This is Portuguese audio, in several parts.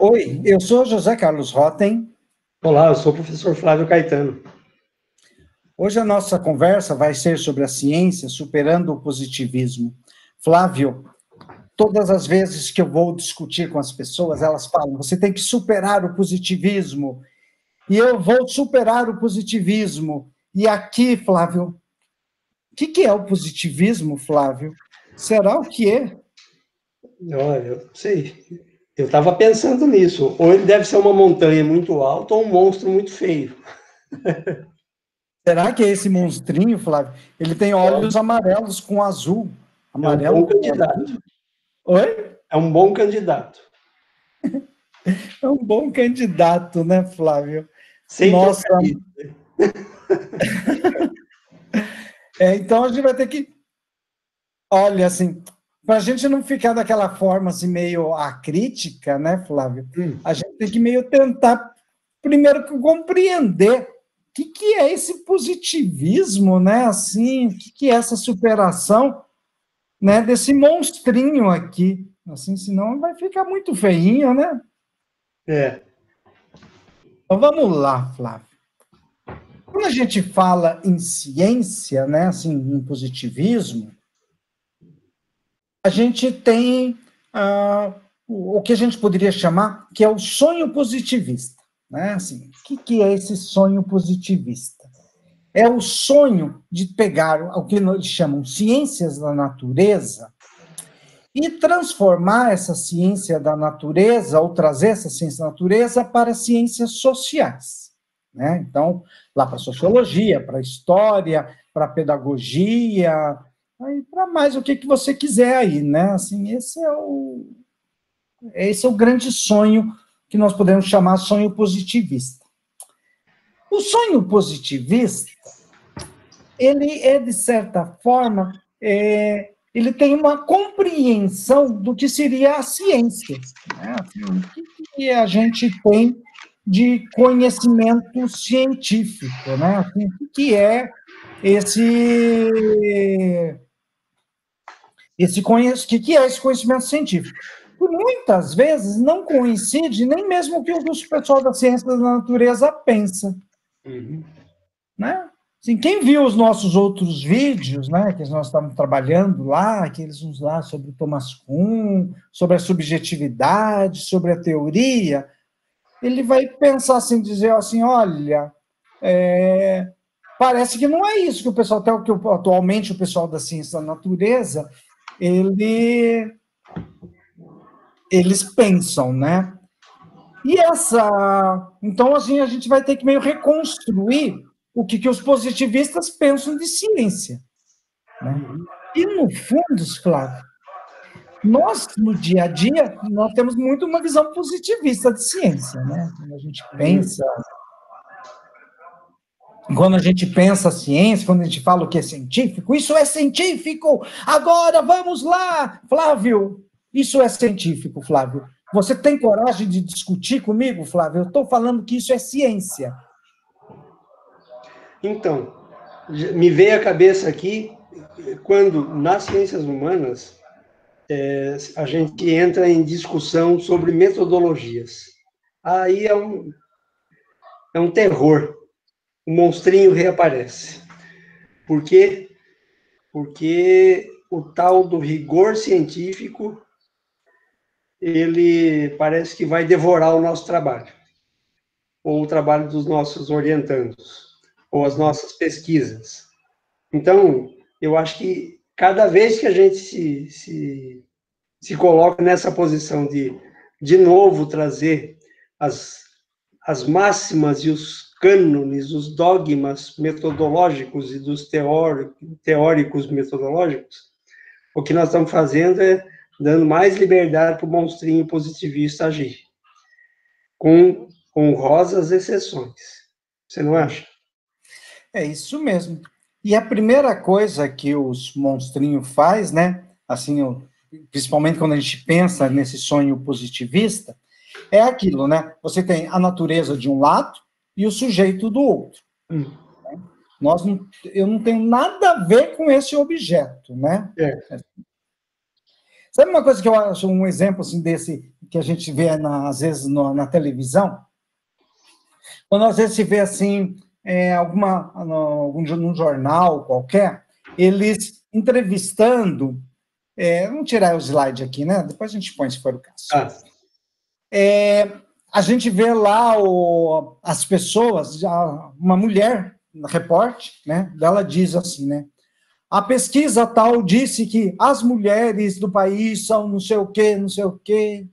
Oi, eu sou José Carlos Rotem. Olá, eu sou o professor Flávio Caetano. Hoje a nossa conversa vai ser sobre a ciência superando o positivismo. Flávio, todas as vezes que eu vou discutir com as pessoas, elas falam, você tem que superar o positivismo. E eu vou superar o positivismo. E aqui, Flávio, o que é o positivismo, Flávio? Será o que é? Eu não sei. Eu estava pensando nisso. Ou ele deve ser uma montanha muito alta ou um monstro muito feio. Será que é esse monstrinho, Flávio? Ele tem olhos amarelos com azul. É um Amarelo bom com candidato. azul. Oi? É um bom candidato. É um bom candidato, né, Flávio? Sem Nossa. trocadilho. Então a gente vai ter que. Olha, assim, para a gente não ficar daquela forma assim, meio acrítica, né, Flávio? A gente tem que meio tentar, primeiro, compreender o que é esse positivismo, né? Assim, o que é essa superação, né, desse monstrinho aqui. Assim, senão vai ficar muito feinho, né? É. Então vamos lá, Flávio. Quando a gente fala em ciência, né, assim, em positivismo, a gente tem o que a gente poderia chamar que é o sonho positivista. Né? Assim, o que é esse sonho positivista? É o sonho de pegar o que eles chamam ciências da natureza e transformar essa ciência da natureza, ou trazer essa ciência da natureza para ciências sociais. Né? Então, lá para a sociologia, para a história, para a pedagogia, para mais o que você quiser aí, né? Assim, esse é o grande sonho que nós podemos chamar sonho positivista. O sonho positivista, ele é, de certa forma, ele tem uma compreensão do que seria a ciência. Né? Assim, o que a gente tem de conhecimento científico, né? Assim, o que é que é esse conhecimento científico? Por muitas vezes não coincide nem mesmo o que o pessoal da ciência da natureza pensa. Né? Assim, quem viu os nossos outros vídeos, né, que nós estamos trabalhando lá, aqueles uns lá sobre o Thomas Kuhn, sobre a subjetividade, sobre a teoria, ele vai pensar assim, dizer assim, olha, parece que não é isso que o pessoal, até o que atualmente o pessoal da ciência da natureza, eles pensam, né? Então, assim, a gente vai ter que meio reconstruir o que os positivistas pensam de ciência. Né? E, no fundo, Flávio, nós, no dia a dia, nós temos muito uma visão positivista de ciência. Né? Quando a gente pensa ciência, quando a gente fala o que é científico, isso é científico! Agora, vamos lá! Flávio, isso é científico, Flávio. Você tem coragem de discutir comigo, Flávio? Eu estou falando que isso é ciência. Então, me veio à cabeça aqui, quando nas ciências humanas, a gente entra em discussão sobre metodologias. Aí é um terror. O monstrinho reaparece. Por quê? Porque o tal do rigor científico, ele parece que vai devorar o nosso trabalho, ou o trabalho dos nossos orientandos, ou as nossas pesquisas. Então, eu acho que cada vez que a gente se coloca nessa posição de novo, trazer as máximas e os cânones, os dogmas metodológicos e dos teóricos metodológicos, o que nós estamos fazendo é dando mais liberdade para o monstrinho positivista agir, com honrosas exceções. Você não acha? É isso mesmo. E a primeira coisa que os monstrinhos faz, né, assim, principalmente quando a gente pensa nesse sonho positivista, é aquilo, né? Você tem a natureza de um lado e o sujeito do outro. Eu não tenho nada a ver com esse objeto, né? Sabe uma coisa que eu acho um exemplo assim, desse, que a gente vê, às vezes, na televisão, quando às vezes se vê assim, num jornal qualquer, eles entrevistando, vamos tirar o slide aqui, né? Depois a gente põe, se for o caso. A gente vê lá as pessoas, uma mulher, repórter, né? Ela diz assim, né? A pesquisa tal disse que as mulheres do país são não sei o quê, não sei o quê.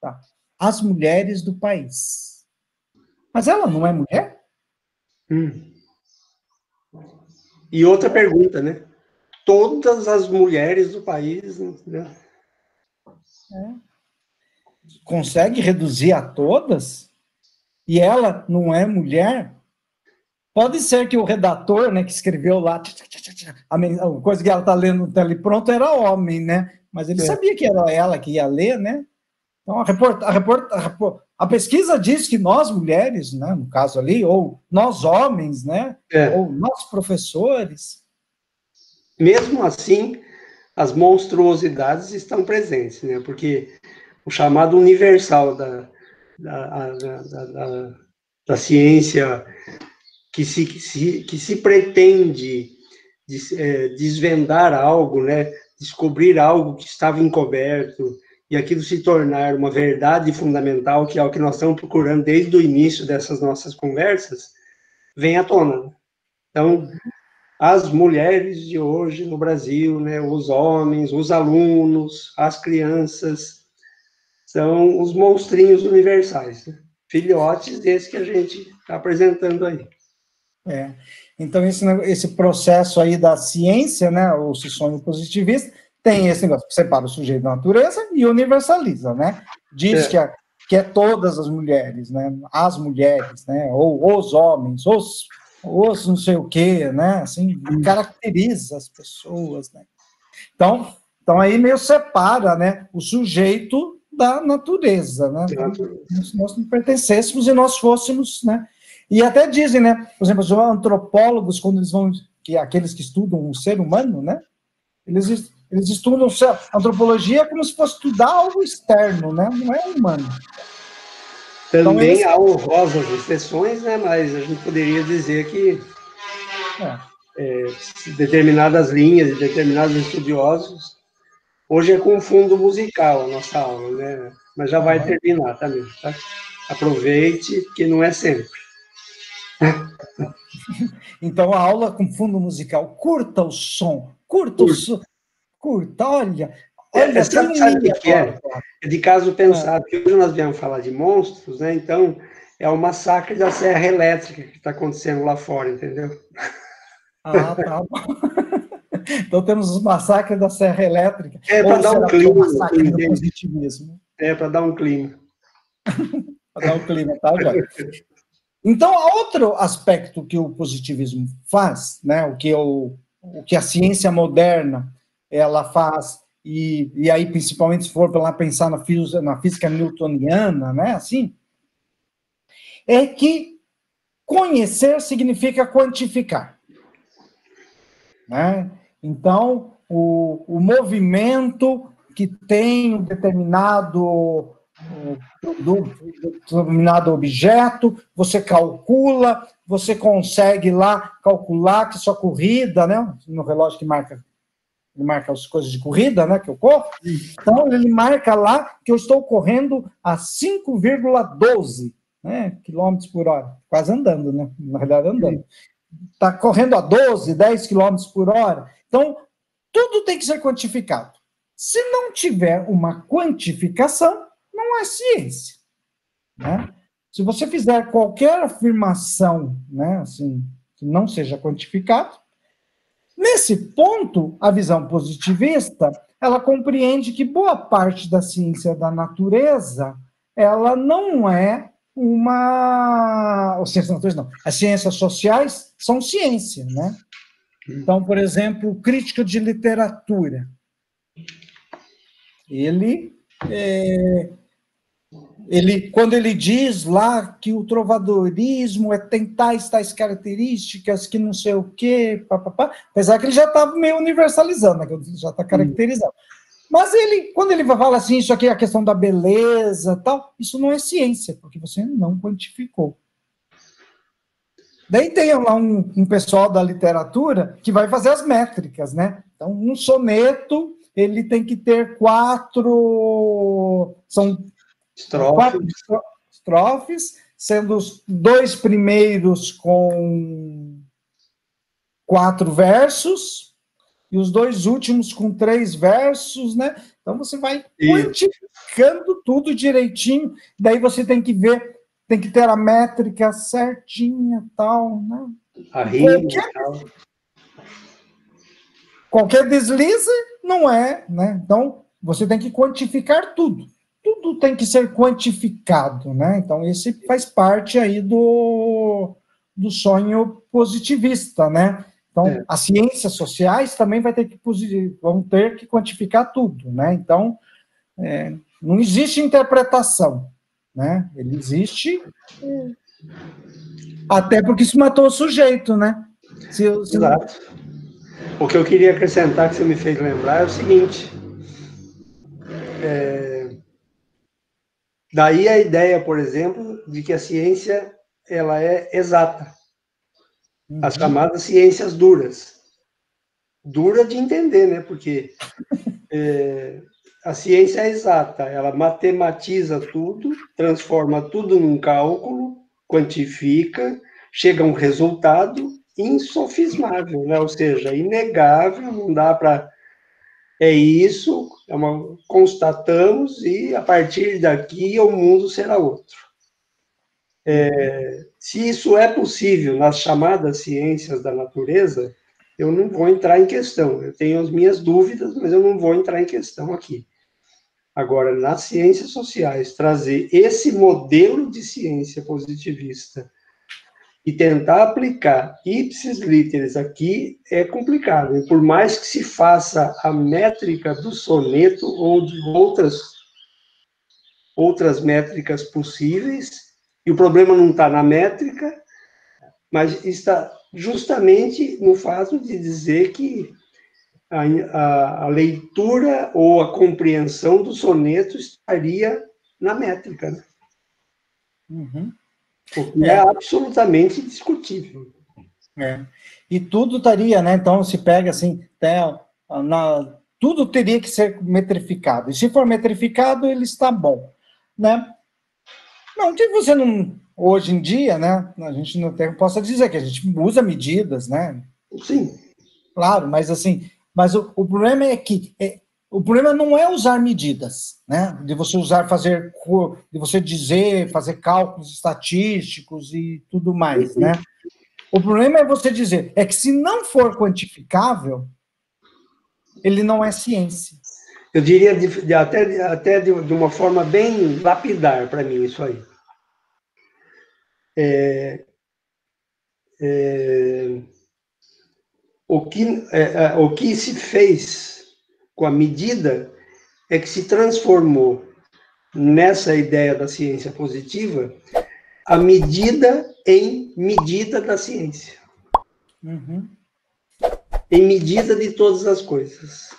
Tá. As mulheres do país. Mas ela não é mulher? E outra pergunta, né? Todas as mulheres do país, né? Consegue reduzir a todas? E ela não é mulher? Pode ser que o redator, né, que escreveu lá, a coisa que ela está lendo no telepronto era homem, né? Mas ele sabia que era ela que ia ler, né? Então, a pesquisa diz que nós, mulheres, né, no caso ali, ou nós, homens, né, ou nós, professores... Mesmo assim, as monstruosidades estão presentes, né? Porque o chamado universal da ciência que se pretende desvendar algo, né? Descobrir algo que estava encoberto, e aquilo se tornar uma verdade fundamental, que é o que nós estamos procurando desde o início dessas nossas conversas, vem à tona. Então, as mulheres de hoje no Brasil, né, os homens, os alunos, as crianças, são os monstrinhos universais, né? Filhotes desse que a gente está apresentando aí. Então, esse processo aí da ciência, né, o sonho positivista, tem esse negócio que separa o sujeito da natureza e universaliza, né? Diz que é todas as mulheres, né? As mulheres, né? Ou os homens, os não sei o quê, né? Assim, caracteriza as pessoas, né? Então aí meio separa, né, o sujeito da natureza, né? Se nós não pertencêssemos e nós fôssemos, né? E até dizem, né? Por exemplo, os antropólogos, quando eles vão, aqueles que estudam o ser humano, né? Eles estudam a antropologia como se fosse estudar algo externo, né? Não é humano. Também há honrosas exceções, né? Mas a gente poderia dizer que determinadas linhas, determinados estudiosos, hoje é com fundo musical a nossa aula, né? Mas já vai terminar também, tá? Aproveite, que não é sempre. Então, a aula com fundo musical, curta o som, curta, olha, sabe o que é? É de caso pensado, que hoje nós viemos falar de monstros, né? Então, é o massacre da serra elétrica que está acontecendo lá fora, entendeu? Tá bom. Então, temos os massacres da serra elétrica. Para dar um clima. O massacre do positivismo. Para dar um clima. Para dar um clima, tá, Jorge? Então, outro aspecto que o positivismo faz, né, o que a ciência moderna ela faz, e aí, principalmente, se for para lá pensar na física newtoniana, né, assim, é que conhecer significa quantificar. Né? Então, o movimento que tem um determinado objeto, você calcula, você consegue lá calcular que sua corrida, né, no relógio que marca as coisas de corrida, né, que eu corro, então ele marca lá que eu estou correndo a 5,12, né, quilômetros por hora, quase andando, né, na verdade andando. Está correndo a 12, 10 quilômetros por hora. Então, tudo tem que ser quantificado. Se não tiver uma quantificação, não é ciência. Né? Se você fizer qualquer afirmação, né, assim, que não seja quantificado, nesse ponto, a visão positivista, ela compreende que boa parte da ciência da natureza, ela não é as ciências sociais são ciência, né? Então, por exemplo, o crítico de literatura, quando ele diz lá que o trovadorismo tem tais características, que não sei o quê, apesar que ele já está meio universalizando, né, que já está caracterizando. Mas ele, quando ele fala assim, isso aqui é a questão da beleza, tal, isso não é ciência, porque você não quantificou. Daí tem lá um pessoal da literatura que vai fazer as métricas, né? Então, um soneto, ele tem que ter são quatro estrofes, sendo os 2 primeiros com 4 versos, e os 2 últimos com 3 versos, né? Então, você vai quantificando tudo direitinho, daí você tem que ver, tem que ter a métrica certinha, tal, né? A rima e tal. Qualquer deslize não é, né? Então, você tem que quantificar tudo. Tudo tem que ser quantificado, né? Então, esse faz parte aí do sonho positivista, né? Então, as ciências sociais também vão ter que quantificar tudo, né? Então, não existe interpretação, né? Ele existe até porque isso matou o sujeito, né? Exato. O que eu queria acrescentar, que você me fez lembrar, é o seguinte. Daí a ideia, por exemplo, de que a ciência ela é exata. As chamadas ciências duras. Dura de entender, né? Porque a ciência é exata, ela matematiza tudo, transforma tudo num cálculo, quantifica, chega a um resultado insofismável, né? Ou seja, inegável, não dá para... É isso, constatamos, e a partir daqui o mundo será outro. Se isso é possível nas chamadas ciências da natureza, eu não vou entrar em questão. Eu tenho as minhas dúvidas, mas eu não vou entrar em questão aqui. Agora, nas ciências sociais, trazer esse modelo de ciência positivista e tentar aplicar ipsis literis aqui é complicado. E por mais que se faça a métrica do soneto ou de outras métricas possíveis, e o problema não está na métrica, mas está justamente no fato de dizer que a leitura ou a compreensão do soneto estaria na métrica, né? O que é absolutamente discutível. E tudo estaria, né? Então, se pega assim, tudo teria que ser metrificado. E se for metrificado, ele está bom, né? Não que você não... Hoje em dia, né? A gente não possa dizer que a gente usa medidas, né? Sim. Claro, mas assim... Mas o problema é que... o problema não é usar medidas, né? De você de você fazer cálculos estatísticos e tudo mais, né? O problema é você dizer, que se não for quantificável, ele não é ciência. Eu diria até de uma forma bem lapidar para mim isso aí. O que se fez com a medida é que se transformou nessa ideia da ciência positiva a medida em medida da ciência. Em medida de todas as coisas.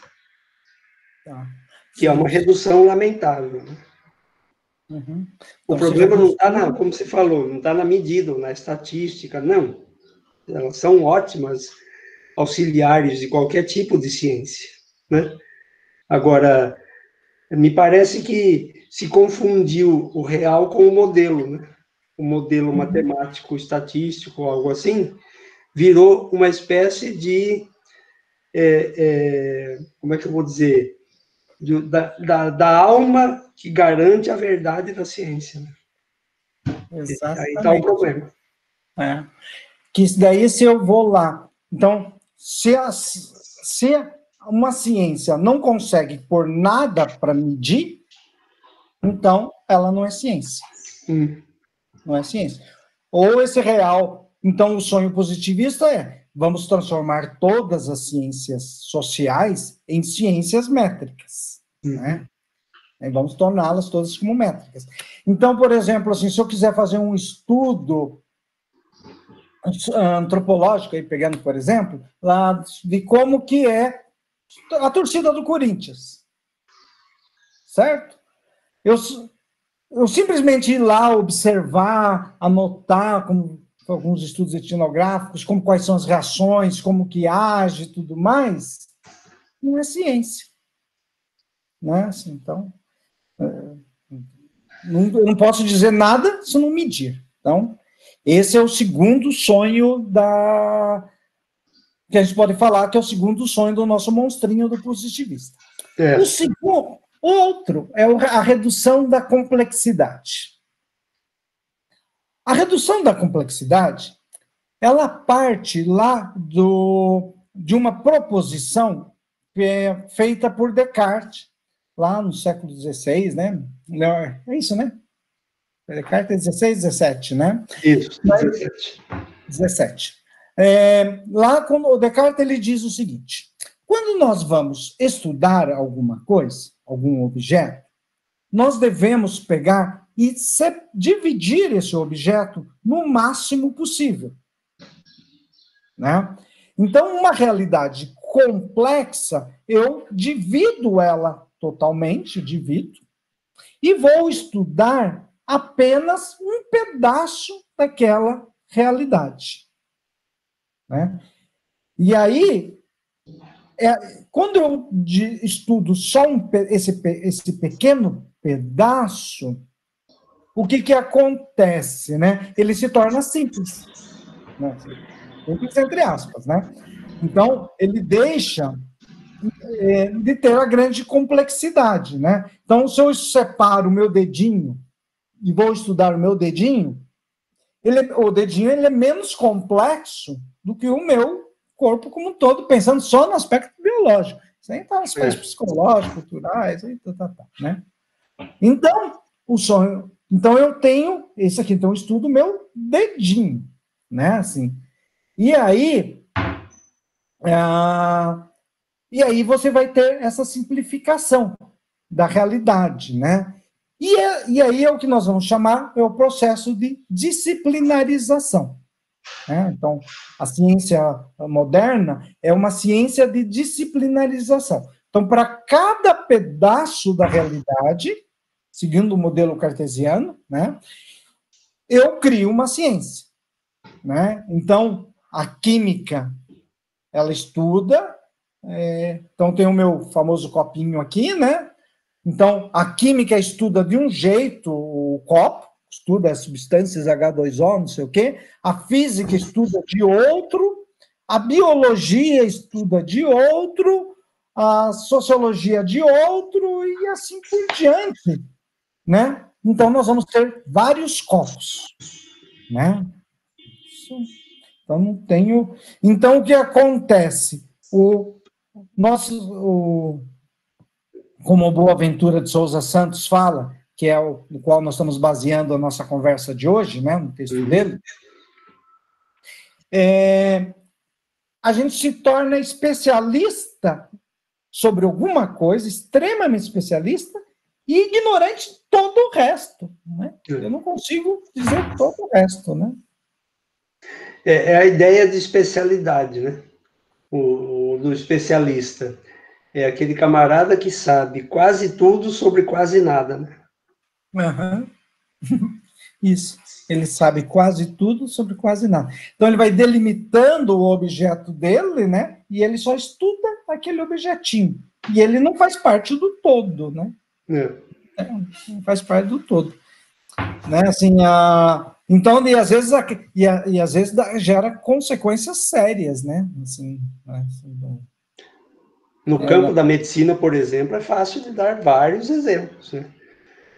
Que é uma redução lamentável. Né? O problema não está, como você falou, não está na medida ou na estatística, não. Elas são ótimas auxiliares de qualquer tipo de ciência, né? Agora, me parece que se confundiu o real com o modelo, né? O modelo matemático, estatístico, algo assim, virou uma espécie de, como é que eu vou dizer, da alma que garante a verdade da ciência. Né? Exatamente. Aí está o problema. Que daí, se eu vou lá... Então, se uma ciência não consegue pôr nada para medir, então ela não é ciência. Não é ciência. Ou esse real... Então, o sonho positivista vamos transformar todas as ciências sociais em ciências métricas, né? E vamos torná-las todas como métricas. Então, por exemplo, assim, se eu quiser fazer um estudo antropológico, aí pegando, por exemplo, lá de como que é a torcida do Corinthians. certo? Eu simplesmente ir lá observar, anotar, como alguns estudos etnográficos, como quais são as reações, como que age e tudo mais, não é ciência. Né? Assim, então, eu não posso dizer nada se não medir. Então, esse é o segundo sonho que a gente pode falar que é o segundo sonho do nosso monstrinho do positivista. O segundo, outro é a redução da complexidade. A redução da complexidade, ela parte lá de uma proposição que é feita por Descartes, lá no século XVI, né? É isso, né? Descartes é 16, 17, né? Isso, 17. 17. Lá, quando o Descartes ele diz o seguinte: quando nós vamos estudar alguma coisa, algum objeto, nós devemos pegar e dividir esse objeto no máximo possível. Né? Então, uma realidade complexa, eu divido ela totalmente, e vou estudar apenas um pedaço daquela realidade. Né? E aí, quando eu estudo só esse pequeno pedaço, o que acontece? Né? Ele se torna simples. Né? Simples entre aspas. Né? Então, ele deixa de ter a grande complexidade. Né? Então, se eu separo o meu dedinho e vou estudar o meu dedinho, o dedinho ele é menos complexo do que o meu corpo como um todo, pensando só no aspecto biológico. Sem estar nos aspectos psicológicos, culturais, né? Então, o sonho. Então, eu tenho esse aqui, então eu estudo o meu dedinho, né? Assim. E aí você vai ter essa simplificação da realidade, né? E aí é o que nós vamos chamar, é o processo de disciplinarização. Né? Então, a ciência moderna é uma ciência de disciplinarização. Então, para cada pedaço da realidade, seguindo o modelo cartesiano, né, eu crio uma ciência. Né? Então, a química, ela estuda, então tem o meu famoso copinho aqui, né? Então, a química estuda de um jeito o copo, estuda as substâncias H2O, não sei o quê, a física estuda de outro, a biologia estuda de outro, a sociologia de outro, e assim por diante, né? Então, nós vamos ter vários copos, né? Então, não tenho... Então, o que acontece? Como o Boaventura de Souza Santos fala, que é no qual nós estamos baseando a nossa conversa de hoje, né, no texto dele, a gente se torna especialista sobre alguma coisa, extremamente especialista, e ignorante de todo o resto. Né? Eu não consigo dizer todo o resto. Né? É a ideia de especialidade, né? Do especialista. É aquele camarada que sabe quase tudo sobre quase nada, né? Uhum. Isso. Ele sabe quase tudo sobre quase nada. Então, ele vai delimitando o objeto dele, né? E ele só estuda aquele objetinho. E ele não faz parte do todo, né? Não faz parte do todo. Né? Assim, então, e às vezes gera consequências sérias, né? Assim, no campo da medicina, por exemplo, é fácil de dar vários exemplos, né?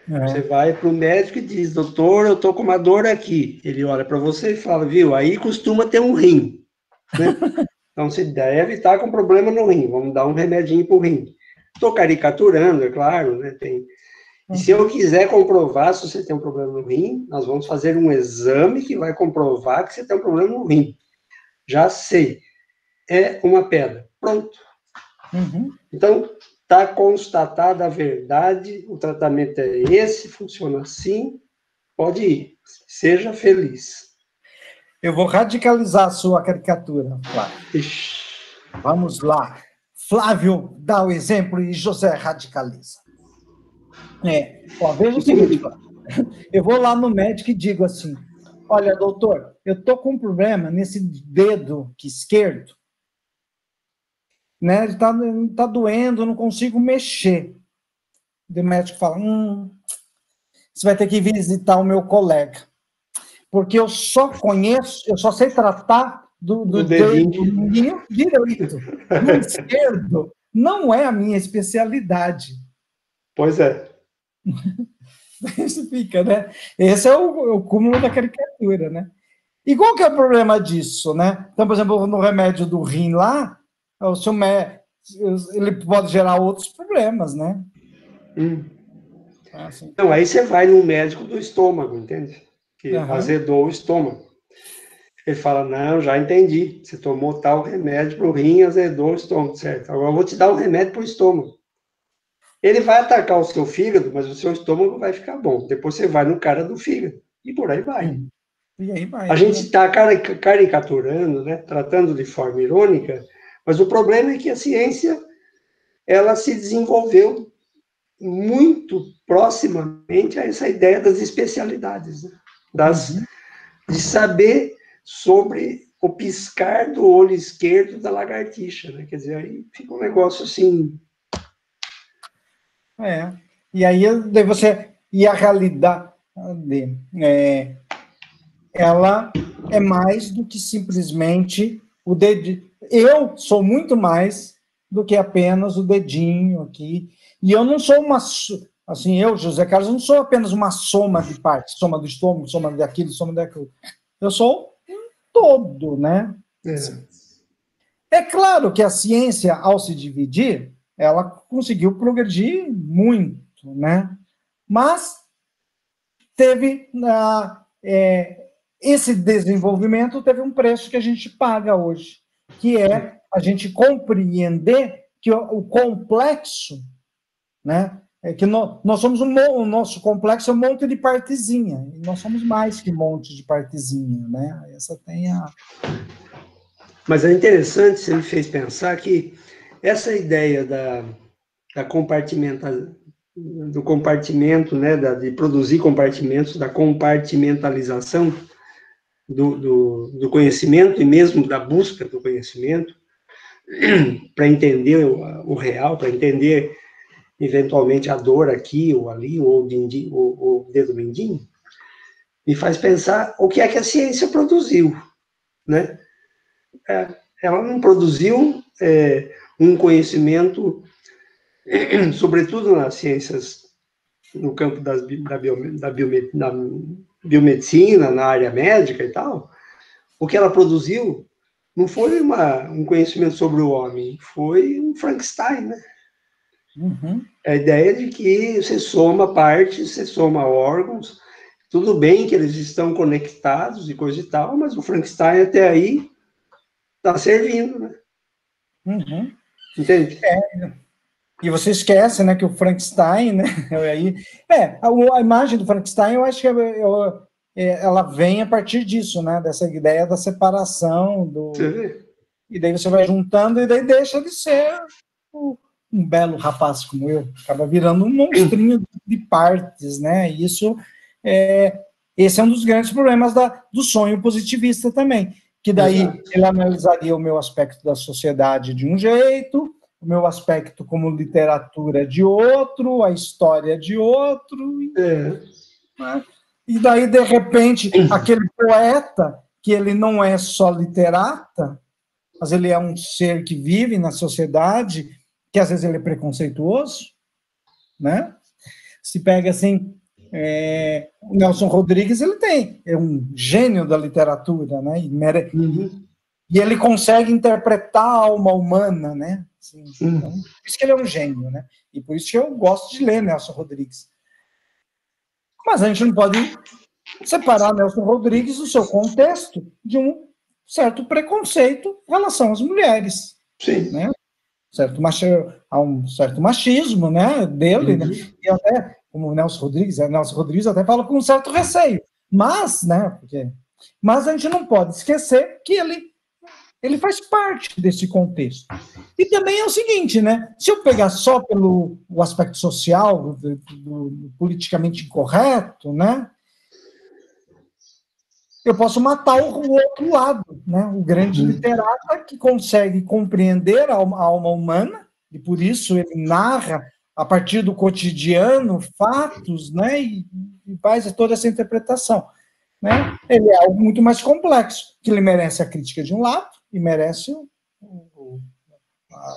Você vai para o médico e diz, doutor, eu estou com uma dor aqui. Ele olha para você e fala, viu, aí costuma ter um rim. Né? Então, você deve estar com problema no rim, vamos dar um remedinho para o rim. Estou caricaturando, é claro, né? E se eu quiser comprovar se você tem um problema no rim, nós vamos fazer um exame que vai comprovar que você tem um problema no rim. Já sei. É uma pedra. Pronto. Então, está constatada a verdade, o tratamento é esse, funciona assim, pode ir, seja feliz. Eu vou radicalizar a sua caricatura, Flávio. Vamos lá. Flávio dá o exemplo e José radicaliza. Veja o seguinte, eu vou lá no médico e digo assim, olha, doutor, eu tô com um problema nesse dedo esquerdo, né? Ele tá doendo, eu não consigo mexer. O médico fala, você vai ter que visitar o meu colega, porque eu só sei tratar do dedo mindinho direito. Do esquerdo não é a minha especialidade. Pois é. Isso fica, né? Esse é o cúmulo da caricatura, né? E qual que é o problema disso, né? Então, por exemplo, no remédio do rim lá, ele pode gerar outros problemas, né? Assim. Então, aí você vai no médico do estômago, entende? Que azedou o estômago. Ele fala, não, já entendi, você tomou tal remédio para o rim, azedou o estômago, certo? Agora eu vou te dar um remédio para o estômago. Ele vai atacar o seu fígado, mas o seu estômago vai ficar bom. Depois você vai no cara do fígado, e por aí vai. E aí vai. A gente está caricaturando, né, tratando de forma irônica, mas o problema é que a ciência, ela se desenvolveu muito proximamente a essa ideia das especialidades, né? De saber sobre o piscar do olho esquerdo da lagartixa, né? Quer dizer, aí fica um negócio assim. E aí e a realidade, ela é mais do que simplesmente o dedinho. Eu sou muito mais do que apenas o dedinho aqui. E eu não sou assim, José Carlos, não sou apenas uma soma de partes, soma do estômago, soma daquilo, soma daquilo. Eu sou um todo, né? É claro que a ciência, ao se dividir, ela conseguiu progredir muito, né? Mas teve esse desenvolvimento teve um preço que a gente paga hoje, que é a gente compreender que o complexo, né? Que nós somos o nosso complexo é um monte de partezinha, e nós somos mais que um monte de partezinha, né? Essa tem a... Mas é interessante, você me fez pensar que essa ideia do compartimento, né, de produzir compartimentos, da compartimentalização do conhecimento e mesmo da busca do conhecimento, para entender o real, para entender eventualmente a dor aqui ou ali, ou o dedo mindinho, me faz pensar o que é que a ciência produziu, né? Ela não produziu um conhecimento, sobretudo nas ciências, no campo da biomedicina, na área médica e tal. O que ela produziu não foi um conhecimento sobre o homem, foi um Frankenstein, né? A ideia de que você soma partes, você soma órgãos, tudo bem que eles estão conectados e coisa e tal, mas o Frankenstein até aí está servindo, né? Entende? E você esquece, né, que o Frankenstein, né, a imagem do Frankenstein, eu acho que ela vem a partir disso, né, dessa ideia da separação, e daí você vai juntando, e daí deixa de ser um belo rapaz como eu, acaba virando um monstrinho de partes, né, e esse é um dos grandes problemas do sonho positivista também, que daí ele analisaria o meu aspecto da sociedade de um jeito, o meu aspecto como literatura de outro, a história de outro. Né? E daí, de repente, aquele poeta, que ele não é só literata, mas ele é um ser que vive na sociedade, que às vezes ele é preconceituoso, né? Se pega assim, o Nelson Rodrigues, é um gênio da literatura, né? E ele consegue interpretar a alma humana, né? Assim, então, por isso que ele é um gênio, né? E por isso que eu gosto de ler Nelson Rodrigues. Mas a gente não pode separar Nelson Rodrigues do seu contexto de um certo preconceito em relação às mulheres. Né? Há um certo machismo, né, dele, né? E até, como o Nelson Rodrigues até fala com um certo receio. Mas a gente não pode esquecer que ele faz parte desse contexto. E também é o seguinte, né? Se eu pegar só pelo o aspecto social, do politicamente incorreto, né? Eu posso matar o outro lado, né? O grande literata que consegue compreender a alma humana, e por isso ele narra a partir do cotidiano fatos, né? E faz toda essa interpretação, né? Ele é algo muito mais complexo, que ele merece a crítica de um lado e merece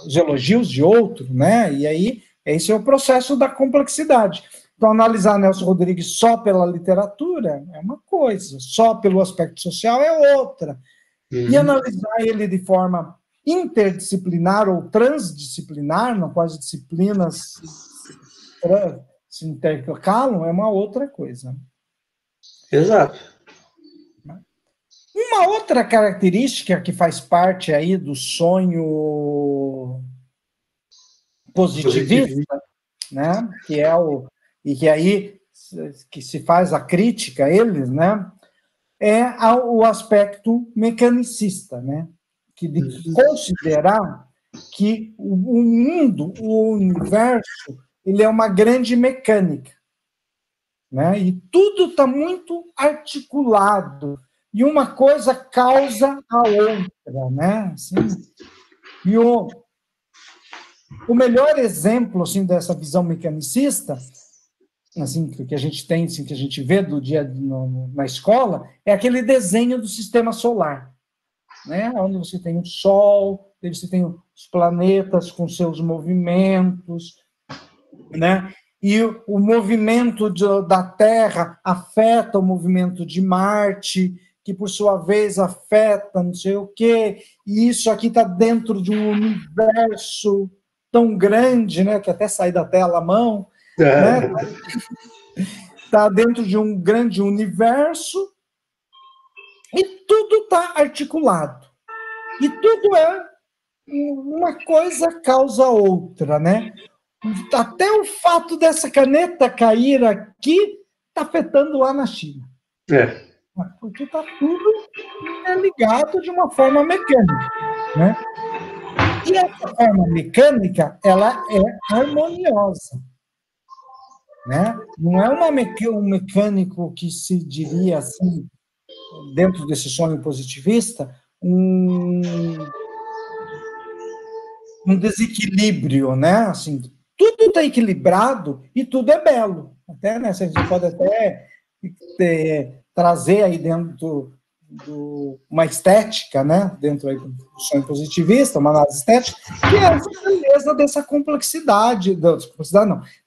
os elogios de outro, né? E aí, esse é o processo da complexidade. Então, analisar Nelson Rodrigues só pela literatura é uma coisa, só pelo aspecto social é outra. E analisar ele de forma interdisciplinar ou transdisciplinar, no qual as disciplinas se intercalam, é uma outra coisa. Exato. Uma outra característica que faz parte aí do sonho positivista, né? Que é e que aí que se faz a crítica a eles, né? É o aspecto mecanicista, né? Que de considerar que o mundo, o universo, ele é uma grande mecânica, né? E tudo está muito articulado e uma coisa causa a outra, né? Assim, e o melhor exemplo assim dessa visão mecanicista, assim que a gente tem, assim, que a gente vê do dia na escola, é aquele desenho do sistema solar, né? Onde você tem o Sol, você tem os planetas com seus movimentos, né? E o movimento da Terra afeta o movimento de Marte, que por sua vez afeta não sei o quê, e isso aqui está dentro de um universo tão grande, né? Que até sai da tela a mão, né? Está dentro de um grande universo e tudo está articulado. E tudo é uma coisa causa outra, né? Até o fato dessa caneta cair aqui está afetando lá na China. Porque está tudo ligado de uma forma mecânica, né? E essa forma mecânica, ela é harmoniosa, né? Não é um mecânico que se diria assim, dentro desse sonho positivista, um desequilíbrio, né? Assim, tudo está equilibrado e tudo é belo. Até, né? A gente pode até trazer aí dentro uma estética, né? Dentro aí do sonho positivista, uma análise estética, que é essa beleza dessa complexidade,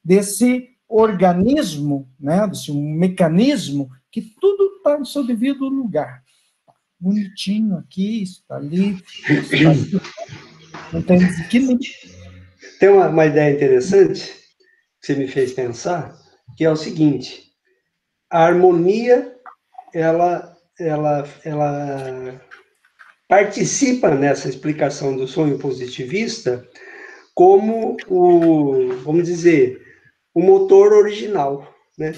desse organismo, né? Desse mecanismo que tudo está no seu devido lugar. Bonitinho aqui, isso está ali, isso está ali. Não tem desequilíbrio. Tem uma ideia interessante que você me fez pensar, que é o seguinte: a harmonia, ela participa nessa explicação do sonho positivista como vamos dizer, o motor original, né?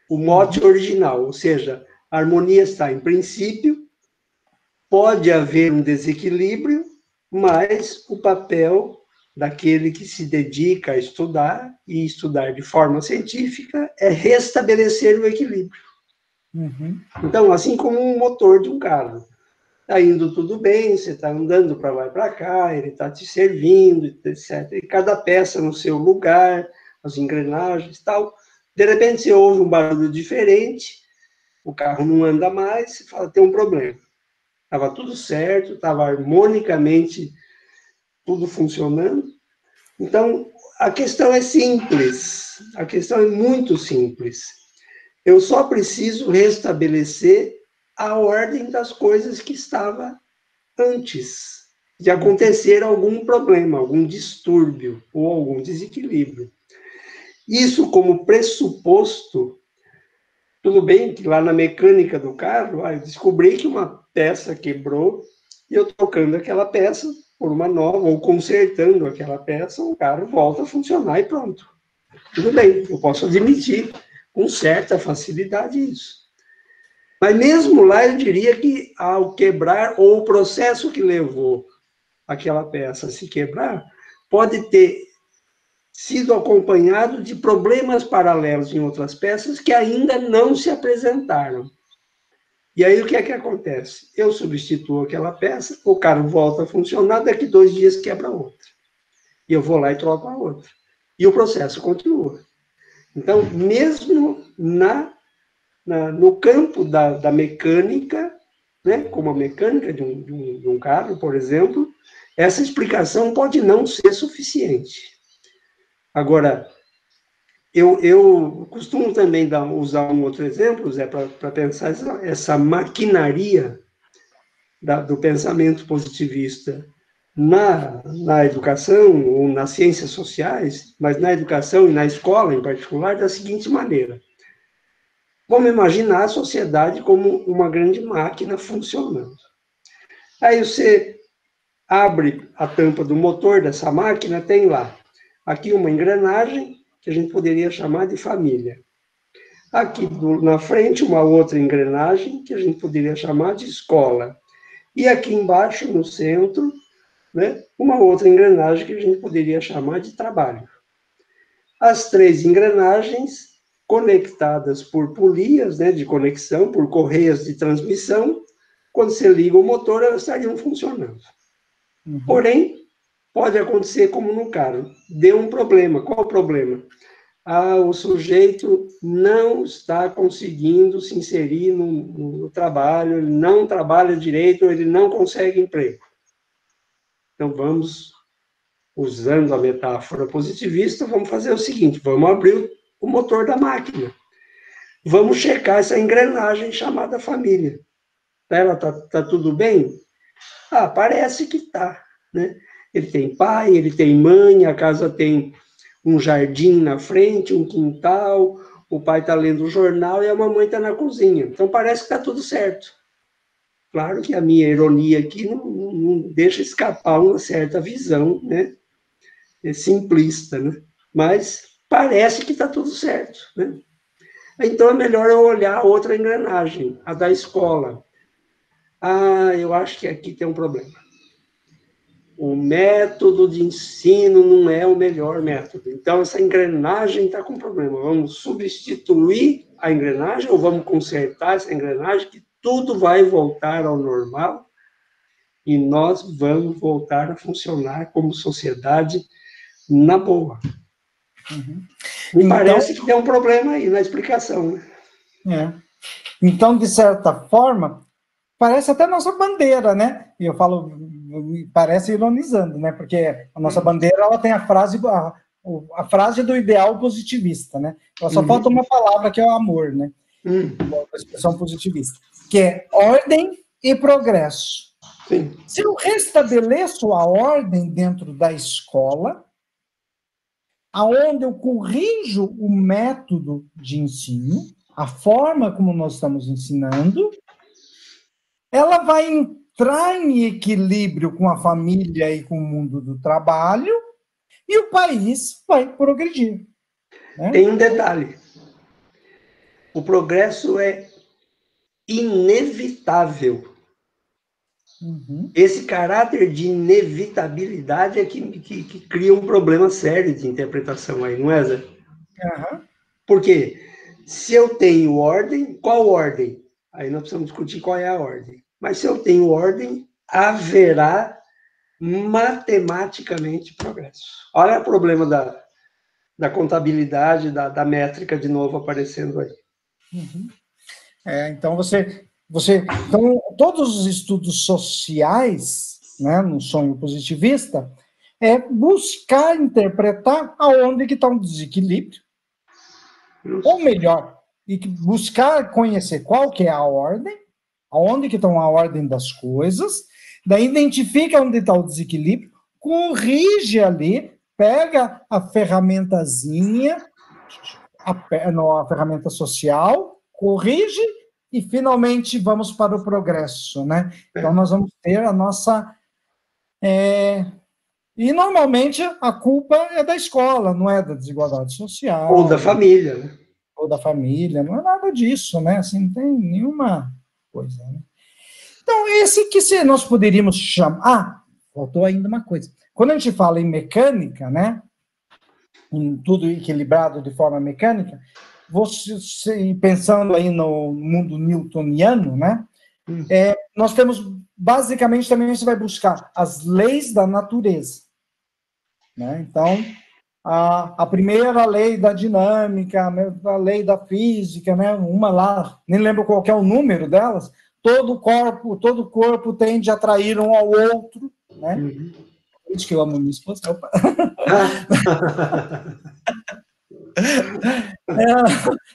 O mote original, ou seja, a harmonia está em princípio, pode haver um desequilíbrio, mas o papel daquele que se dedica a estudar, e estudar de forma científica, é restabelecer o equilíbrio. Então, assim como um motor de um carro. Está indo tudo bem, você está andando para lá e para cá, ele está te servindo, etc. E cada peça no seu lugar, as engrenagens e tal. De repente, você ouve um barulho diferente, o carro não anda mais, você fala, tem um problema. Estava tudo certo, estava harmonicamente tudo funcionando. Então, a questão é simples, a questão é muito simples. Eu só preciso restabelecer a ordem das coisas que estava antes de acontecer algum problema, algum distúrbio ou algum desequilíbrio. Isso como pressuposto, tudo bem que lá na mecânica do carro, eu descobri que uma peça quebrou e eu trocando aquela peça por uma nova, ou consertando aquela peça, o carro volta a funcionar e pronto. Tudo bem, eu posso admitir com certa facilidade isso. Mas mesmo lá eu diria que ao quebrar, ou o processo que levou aquela peça se quebrar, pode ter sido acompanhado de problemas paralelos em outras peças que ainda não se apresentaram. E aí o que é que acontece? Eu substituo aquela peça, o carro volta a funcionar, daqui 2 dias quebra outra. E eu vou lá e troco a outra. E o processo continua. Então, mesmo no campo da mecânica, né, como a mecânica de um carro, por exemplo, essa explicação pode não ser suficiente. Agora, eu costumo também usar um outro exemplo, Zé, para pensar essa maquinaria do pensamento positivista na educação, ou nas ciências sociais, mas na educação e na escola em particular, da seguinte maneira. Vamos imaginar a sociedade como uma grande máquina funcionando. Aí você abre a tampa do motor dessa máquina, tem lá, aqui uma engrenagem, que a gente poderia chamar de família. Aqui na frente, uma outra engrenagem, que a gente poderia chamar de escola. E aqui embaixo, no centro, né, uma outra engrenagem que a gente poderia chamar de trabalho. As 3 engrenagens conectadas por polias, né, de conexão, por correias de transmissão, quando você liga o motor, elas estariam funcionando. Uhum. Porém, pode acontecer como no carro. Deu um problema. Qual o problema? O sujeito não está conseguindo se inserir no trabalho, ele não trabalha direito, ele não consegue emprego. Então, vamos, usando a metáfora positivista, vamos fazer o seguinte, vamos abrir o motor da máquina. Vamos checar essa engrenagem chamada família. Ela tá tudo bem? Parece que tá, né? Ele tem pai, ele tem mãe, a casa tem um jardim na frente, um quintal, o pai está lendo o jornal e a mamãe está na cozinha. Então, parece que está tudo certo. Claro que a minha ironia aqui não deixa escapar uma certa visão, né? Simplista, né? Mas parece que está tudo certo, né? Então, é melhor eu olhar a outra engrenagem, a da escola. Eu acho que aqui tem um problema. O método de ensino não é o melhor método. Então, essa engrenagem está com problema. Vamos substituir a engrenagem ou vamos consertar essa engrenagem que tudo vai voltar ao normal e nós vamos voltar a funcionar como sociedade na boa. Uhum. Me parece que tem um problema aí na explicação. Né? Então, de certa forma, parece até nossa bandeira, né? E eu falo, parece ironizando, né? Porque a nossa bandeira, ela tem a frase do ideal positivista, né? Ela só falta uma palavra, que é o amor, né? A expressão positivista. Que é ordem e progresso. Sim. Se eu restabeleço a ordem dentro da escola, aonde eu corrijo o método de ensino, a forma como nós estamos ensinando, ela vai entrar em equilíbrio com a família e com o mundo do trabalho, e o país vai progredir. Né? Tem um detalhe. O progresso é inevitável. Uhum. Esse caráter de inevitabilidade é que cria um problema sério de interpretação aí, não é, Zé? Uhum. Por quê? Se eu tenho ordem, qual ordem? Aí nós precisamos discutir qual é a ordem. Mas se eu tenho ordem, haverá matematicamente progresso. Olha o problema da contabilidade, da métrica de novo aparecendo aí. Uhum. Então, então, todos os estudos sociais, né, no sonho positivista, é buscar interpretar aonde que está um desequilíbrio, ou melhor, e buscar conhecer qual que é a ordem, aonde que estão a ordem das coisas, daí identifica onde está o desequilíbrio, corrige ali, pega a ferramentazinha, a ferramenta social, corrige e finalmente vamos para o progresso, né? Então nós vamos ter a nossa... E normalmente a culpa é da escola, não é da desigualdade social. Ou da família, né? Ou da família, não é nada disso, né? Assim, não tem nenhuma coisa, né? Então, esse que nós poderíamos chamar... faltou ainda uma coisa. Quando a gente fala em mecânica, né, em tudo equilibrado de forma mecânica, você pensando aí no mundo newtoniano, né, nós temos, basicamente, também você vai buscar as leis da natureza, né? Então, a primeira lei da dinâmica, a lei da física, né? Uma lá, nem lembro qual que é o número delas, todo corpo tende a atrair um ao outro, né? Por isso que eu amo minha esposa. Opa.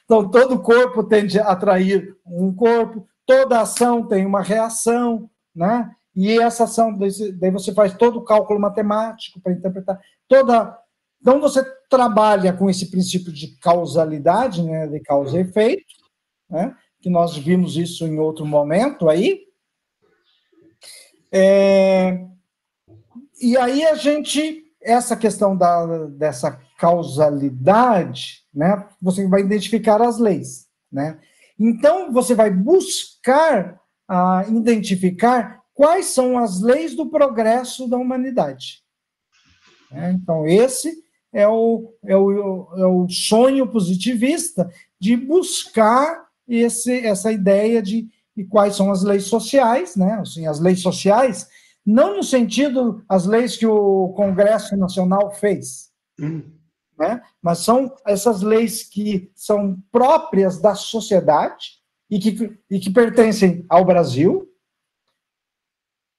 Então, todo corpo tende a atrair um corpo, toda ação tem uma reação, né? E essa ação, daí você faz todo o cálculo matemático para interpretar toda. Então, você trabalha com esse princípio de causalidade, né? De causa e efeito, né? Que nós vimos isso em outro momento aí. E aí essa questão dessa causalidade, né? Você vai identificar as leis, né? Então, você vai buscar identificar quais são as leis do progresso da humanidade. Então, esse é o sonho positivista de buscar essa ideia de quais são as leis sociais, né? Assim, as leis sociais, não no sentido as leis que o Congresso Nacional fez, né? Mas são essas leis que são próprias da sociedade e que pertencem ao Brasil,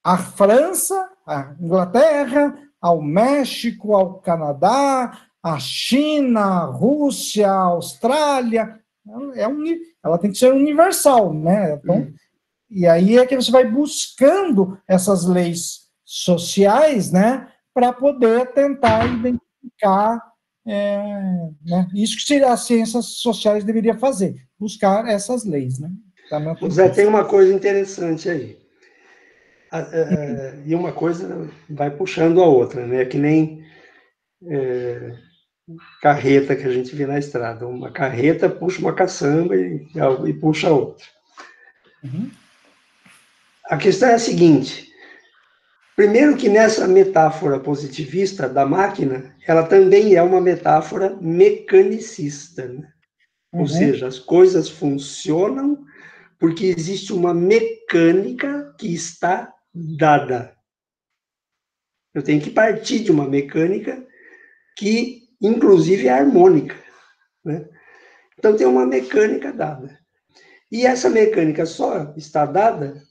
à França, à Inglaterra, ao México, ao Canadá, à China, à Rússia, à Austrália. Ela tem que ser universal, né? Então, e aí é que você vai buscando essas leis sociais, né, para poder tentar identificar, né, isso que as ciências sociais deveriam fazer, buscar essas leis, né? Zé, tem uma coisa interessante aí. E uma coisa vai puxando a outra, né? Que nem carreta que a gente vê na estrada. Uma carreta puxa uma caçamba e puxa a outra. A questão é a seguinte: primeiro que nessa metáfora positivista da máquina, ela também é uma metáfora mecanicista, né? Ou seja, as coisas funcionam porque existe uma mecânica que está dada. Eu tenho que partir de uma mecânica que, inclusive, é harmônica, né? Então, tem uma mecânica dada. E essa mecânica só está dada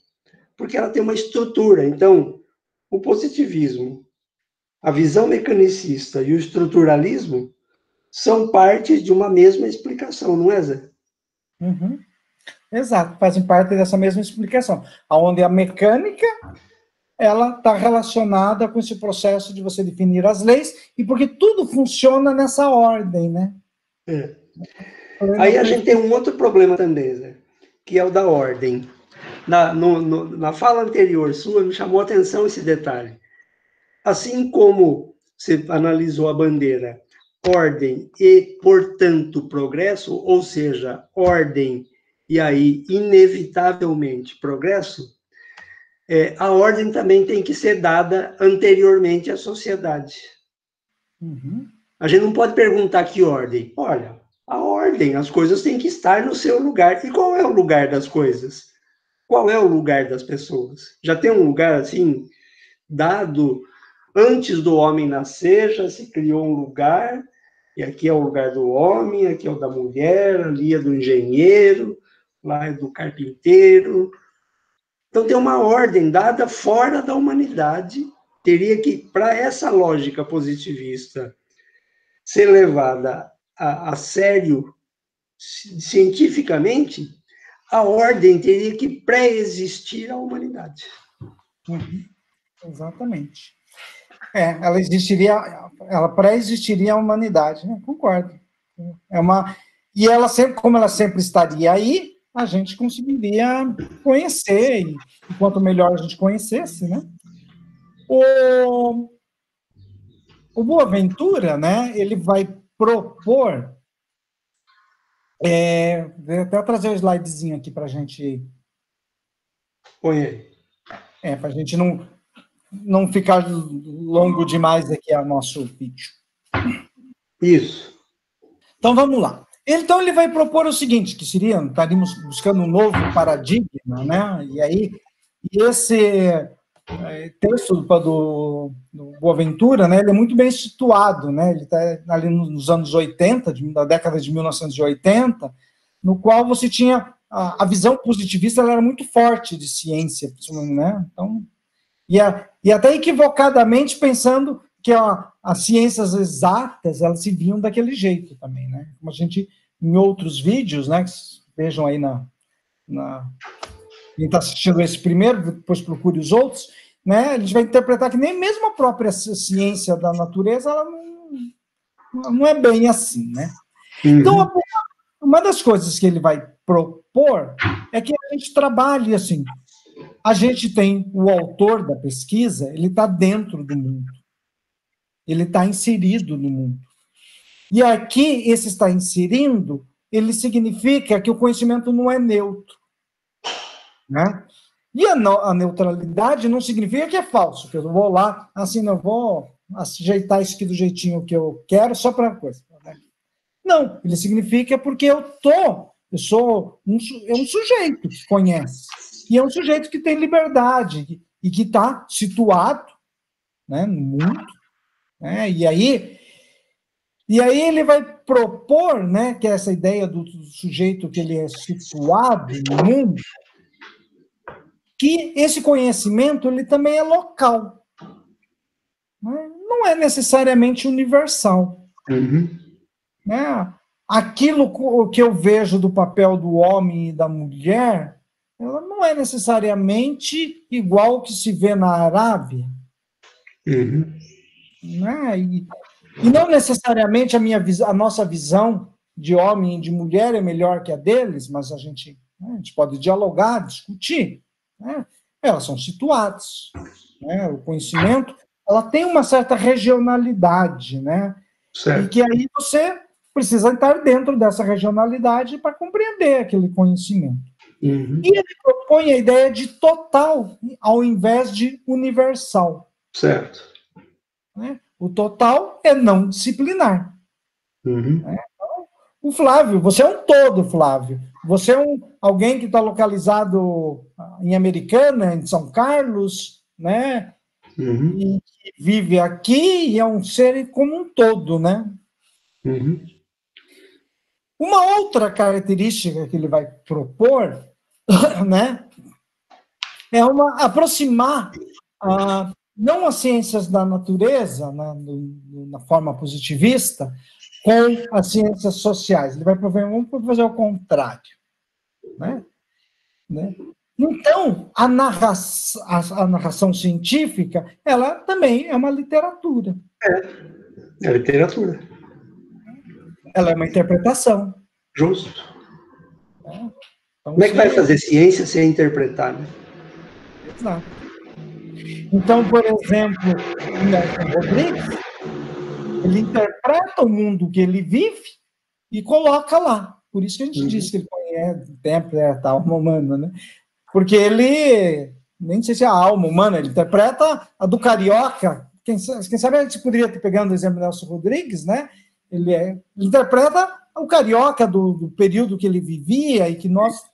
porque ela tem uma estrutura. Então, o positivismo, a visão mecanicista e o estruturalismo são parte de uma mesma explicação, não é, Zé? Exato, fazem parte dessa mesma explicação, onde a mecânica ela está relacionada com esse processo de você definir as leis e porque tudo funciona nessa ordem, né? Aí a gente tem um outro problema também, Zé, que é o da ordem. Na fala anterior sua, me chamou a atenção esse detalhe. Assim como você analisou a bandeira, ordem e, portanto, progresso, ou seja, ordem e aí, inevitavelmente, progresso, a ordem também tem que ser dada anteriormente à sociedade. A gente não pode perguntar que ordem. Olha, a ordem, as coisas têm que estar no seu lugar. E qual é o lugar das coisas? Qual é o lugar das pessoas? Já tem um lugar, assim, dado antes do homem nascer, já se criou um lugar, e aqui é o lugar do homem, aqui é o da mulher, ali é do engenheiro, lá é do carpinteiro. Então, tem uma ordem dada fora da humanidade. Teria que, para essa lógica positivista ser levada a sério cientificamente, a ordem teria que pré-existir à humanidade. Exatamente. Ela pré-existiria a humanidade, né? Concordo. E ela sempre, como ela sempre estaria aí, a gente conseguiria conhecer, e quanto melhor a gente conhecesse, né? O Boaventura, né, ele vai propor, vou até trazer o slidezinho aqui para a gente... Põe aí. Para a gente não não ficar longo demais aqui o nosso vídeo. Isso. Então, vamos lá. Então, ele vai propor o seguinte, que seria, estaríamos buscando um novo paradigma, né? E aí, esse texto do Boaventura, né, ele é muito bem situado, né? Ele está ali nos anos 80, da década de 1980, no qual você tinha a visão positivista, ela era muito forte de ciência, né? Então, e até equivocadamente pensando que as ciências exatas, elas se viam daquele jeito também, né? Como a gente, em outros vídeos, né? Vejam aí quem está assistindo esse primeiro, depois procure os outros, né? A gente vai interpretar que nem mesmo a própria ciência da natureza, ela não é bem assim, né? Então, uma das coisas que ele vai propor é que a gente trabalhe assim. A gente tem o autor da pesquisa, ele está dentro do mundo. Ele está inserido no mundo. E aqui, esse está inserindo, ele significa que o conhecimento não é neutro. Né? E a neutralidade não significa que é falso, que eu vou lá, assim, não vou ajeitar isso aqui do jeitinho que eu quero, só para coisa. Né? Não, ele significa porque eu sou um sujeito que conhece. E é um sujeito que tem liberdade e que está situado, né, no mundo. Né, e aí ele vai propor, né, que é essa ideia do sujeito que ele é situado no mundo, que esse conhecimento ele também é local. Né, não é necessariamente universal. Né? Aquilo que eu vejo do papel do homem e da mulher, ela não é necessariamente igual ao que se vê na Arábia. Né? E não necessariamente a nossa visão de homem e de mulher é melhor que a deles, mas a gente pode dialogar, discutir. Né? Elas são situadas. Né? O conhecimento ela tem uma certa regionalidade, né? E que aí você precisa estar dentro dessa regionalidade para compreender aquele conhecimento. E ele propõe a ideia de total ao invés de universal. Certo. Né? O total é não disciplinar. Né? Então, o Flávio, você é um todo, Flávio. Você é alguém que está localizado em Americana, em São Carlos, né? E que vive aqui e é um ser como um todo, né? Uma outra característica que ele vai propor, né, é aproximar não as ciências da natureza, na forma positivista, com as ciências sociais. Ele vai vamos fazer o contrário. Né? Então, a narração científica, ela também é uma literatura. É literatura. Ela é uma interpretação. Justo. Então, como é que vai fazer ciência sem interpretar? Né? Exato. Então, por exemplo, o Nelson Rodrigues, ele interpreta o mundo que ele vive e coloca lá. Por isso que a gente diz que ele interpreta a alma humana, né? Porque ele, nem sei se é a alma humana, ele interpreta a do carioca. Quem sabe a gente poderia ter pegando o exemplo do Nelson Rodrigues, né? Ele interpreta o carioca do período que ele vivia e que nós...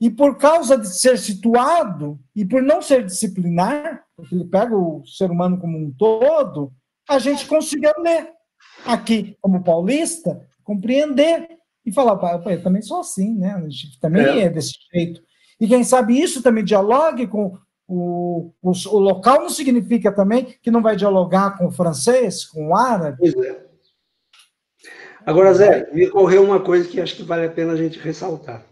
E por causa de ser situado e por não ser disciplinar, porque ele pega o ser humano como um todo, a gente conseguiu ler aqui, como paulista, compreender e falar, eu também sou assim, né? A gente também é desse jeito. E quem sabe isso também dialogue com o local, não significa também que não vai dialogar com o francês, com o árabe. Pois é. Agora, Zé, me ocorreu uma coisa que acho que vale a pena a gente ressaltar.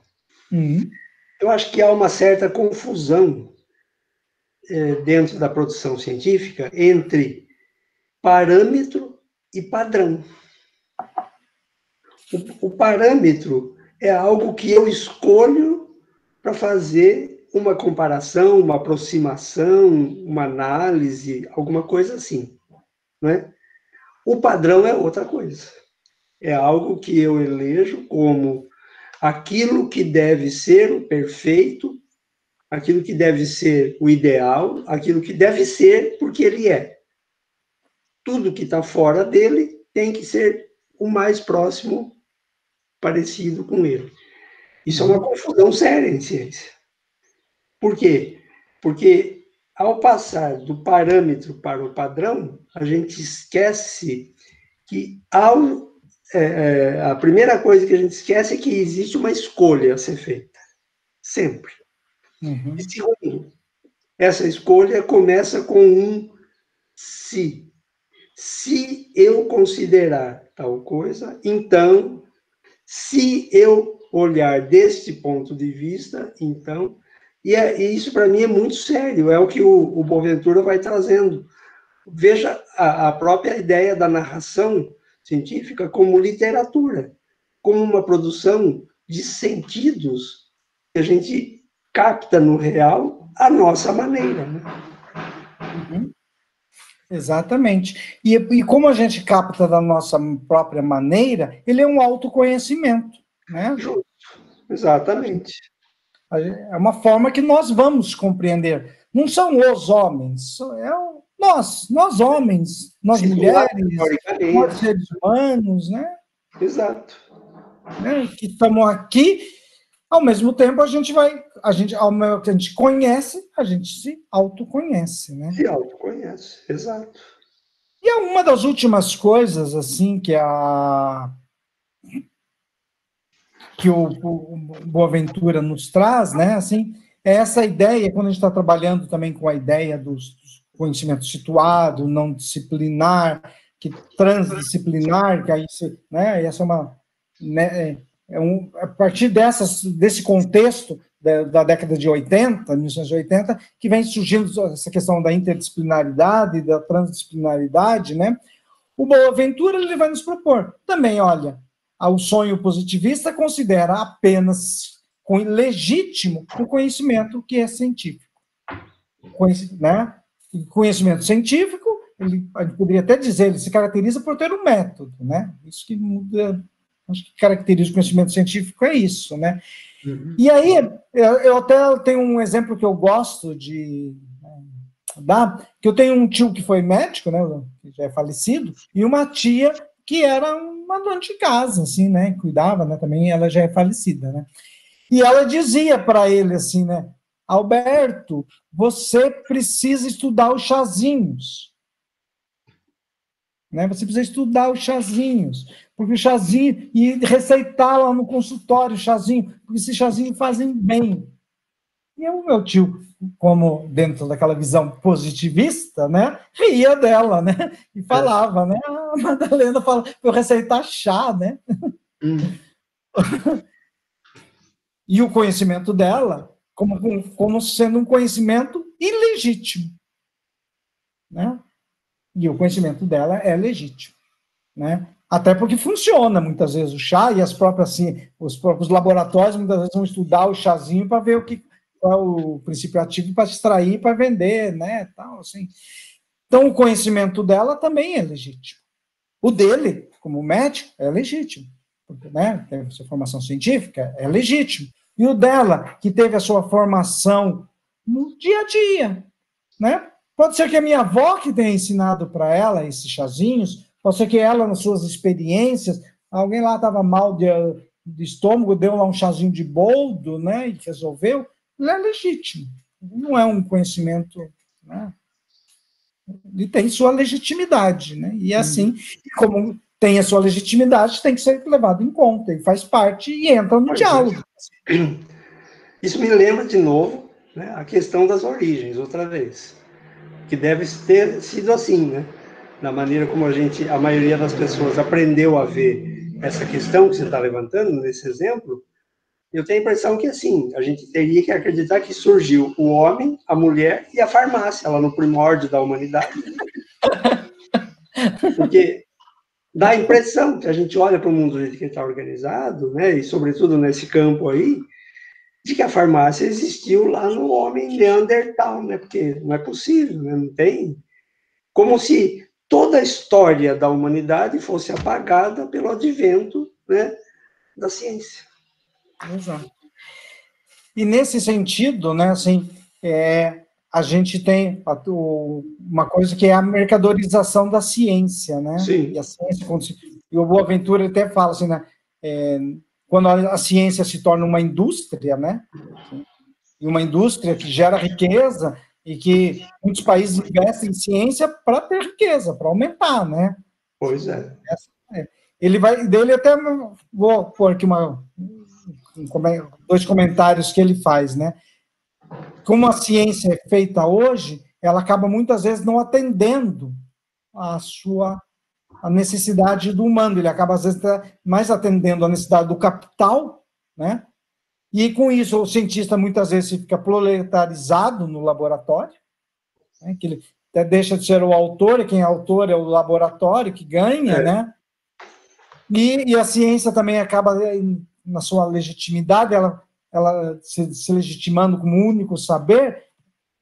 Eu acho que há uma certa confusão dentro da produção científica entre parâmetro e padrão. O parâmetro é algo que eu escolho para fazer uma comparação, uma aproximação, uma análise, alguma coisa assim. Não é? O padrão é outra coisa. É algo que eu elejo como aquilo que deve ser o perfeito aquilo que deve ser o ideal, aquilo que deve ser porque ele é. Tudo que está fora dele tem que ser o mais próximo parecido com ele. Isso é uma confusão séria em ciência. Por quê? Porque, ao passar do parâmetro para o padrão, a gente esquece que, a primeira coisa que a gente esquece é que existe uma escolha a ser feita. Sempre. Uhum. E, segundo, essa escolha começa com um se. Se eu considerar tal coisa, então, se eu olhar deste ponto de vista, então... E isso, para mim, é muito sério, é o que o Boaventura vai trazendo. Veja a própria ideia da narração científica como literatura, como uma produção de sentidos que a gente capta no real à nossa maneira, né? Uhum. Exatamente. E como a gente capta da nossa própria maneira, ele é um autoconhecimento, né? Justo, exatamente. É uma forma que nós vamos compreender. Não são os homens, nós homens, nós Situado mulheres, nós historicamente. seres humanos, né? Exato. Né? Que estamos aqui, ao mesmo tempo ao mesmo que a gente conhece, a gente se autoconhece, né? Se autoconhece, exato. E é uma das últimas coisas, assim, que o Boaventura nos traz, né? Assim, é essa ideia, quando a gente está trabalhando também com a ideia do conhecimento situado, não disciplinar, que transdisciplinar, que aí, né? Essa é uma, né? A partir desse contexto da década de 80, 1980, que vem surgindo essa questão da interdisciplinaridade, da transdisciplinaridade, né? O Boaventura ele vai nos propor também, olha, o sonho positivista considera apenas legítimo o conhecimento que é científico. Né? Conhecimento científico, a gente poderia até dizer, ele se caracteriza por ter um método, né? Isso que muda, acho que caracteriza o conhecimento científico é isso, né? Uhum. E aí, eu até tenho um exemplo que eu gosto de dar, que eu tenho um tio que foi médico, né, que já é falecido, e uma tia que era uma dona de casa, assim, né, cuidava, né, também ela já é falecida, né, e ela dizia para ele assim, né, Alberto, você precisa estudar os chazinhos, né, você precisa estudar os chazinhos, porque o chazinho, e receitar lá no consultório o chazinho, porque esses chazinhos fazem bem. E o meu tio, como dentro daquela visão positivista, né, ria dela, né, e falava, né, a Madalena fala, eu receitar chá, né. E o conhecimento dela como sendo um conhecimento ilegítimo, né, e o conhecimento dela é legítimo, né, até porque funciona muitas vezes o chá e os próprios laboratórios muitas vezes vão estudar o chazinho para ver qual é o princípio ativo para extrair, para vender, né, tal, assim. Então, o conhecimento dela também é legítimo. O dele, como médico, é legítimo, porque, né, tem a sua formação científica, é legítimo. E o dela, que teve a sua formação no dia a dia, né? Pode ser que a minha avó que tenha ensinado para ela esses chazinhos, pode ser que ela, nas suas experiências, alguém lá estava mal de estômago, deu lá um chazinho de boldo, né, e resolveu, ele é legítimo. Não é um conhecimento, né? Ele tem sua legitimidade, né? E assim, como tem a sua legitimidade, tem que ser levado em conta, e faz parte e entra no diálogo. Isso me lembra de novo, né, a questão das origens, outra vez, que deve ter sido assim, né? Da maneira como a maioria das pessoas aprendeu a ver essa questão que você está levantando nesse exemplo, eu tenho a impressão que, assim, a gente teria que acreditar que surgiu o homem, a mulher e a farmácia, lá no primórdio da humanidade. Porque dá a impressão que a gente olha para o mundo do jeito que está organizado, né, e sobretudo nesse campo aí, de que a farmácia existiu lá no homem neandertal, né, porque não é possível, né, não tem... Como se toda a história da humanidade fosse apagada pelo advento, né, da ciência. Exato. E nesse sentido, né, assim, a gente tem uma coisa que é a mercadorização da ciência, né? Sim. E a ciência, e o Boaventura até fala assim, né? Quando a ciência se torna uma indústria, né? E uma indústria que gera riqueza e que muitos países investem em ciência para ter riqueza, para aumentar, né? Pois é. Ele vai, dele até vou pôr aqui dois comentários que ele faz, né? Como a ciência é feita hoje, ela acaba muitas vezes não atendendo a necessidade do humano, ele acaba às vezes mais atendendo a necessidade do capital, né? E com isso o cientista muitas vezes fica proletarizado no laboratório, né? Que ele até deixa de ser o autor, e quem é autor é o laboratório que ganha, né? E a ciência também acaba, na sua legitimidade, ela se legitimando como único saber.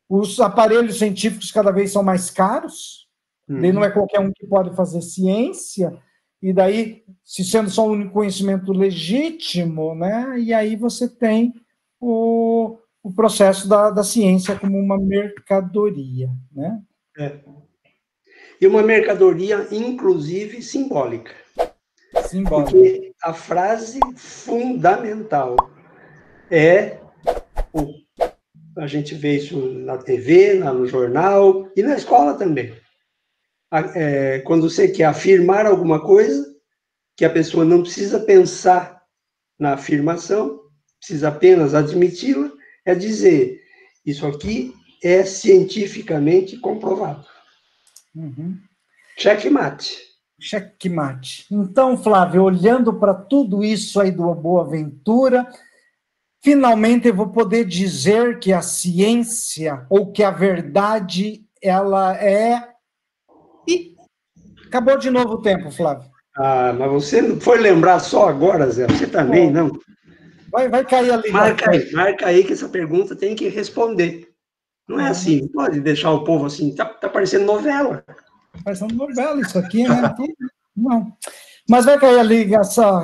Os aparelhos científicos cada vez são mais caros, daí não é qualquer um que pode fazer ciência, e daí, se sendo só um único conhecimento legítimo, né, e aí você tem o processo da ciência como uma mercadoria, né? E uma mercadoria, inclusive, simbólica. Porque a frase fundamental a gente vê isso na TV, no jornal e na escola também. Quando você quer afirmar alguma coisa, que a pessoa não precisa pensar na afirmação, precisa apenas admiti-la, é dizer, isso aqui é cientificamente comprovado. Checkmate. Checkmate. Então, Flávio, olhando para tudo isso aí do Boaventura, finalmente eu vou poder dizer que a ciência, ou que a verdade, ela é... E acabou de novo o tempo, Flávio. Ah, mas você não foi lembrar só agora, Zé? Você também, não? Vai cair ali. Marca aí que essa pergunta tem que responder. Não é assim, não pode deixar o povo assim, tá parecendo novela. Parecendo novela isso aqui, né? Não. Mas vai cair a ligação,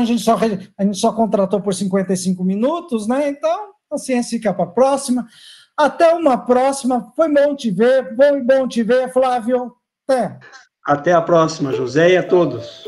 a gente só contratou por 55 minutos, né? Então, a ciência fica para a próxima. Até uma próxima. Foi bom te ver, bom te ver, Flávio. Até. Até a próxima, José, e a todos.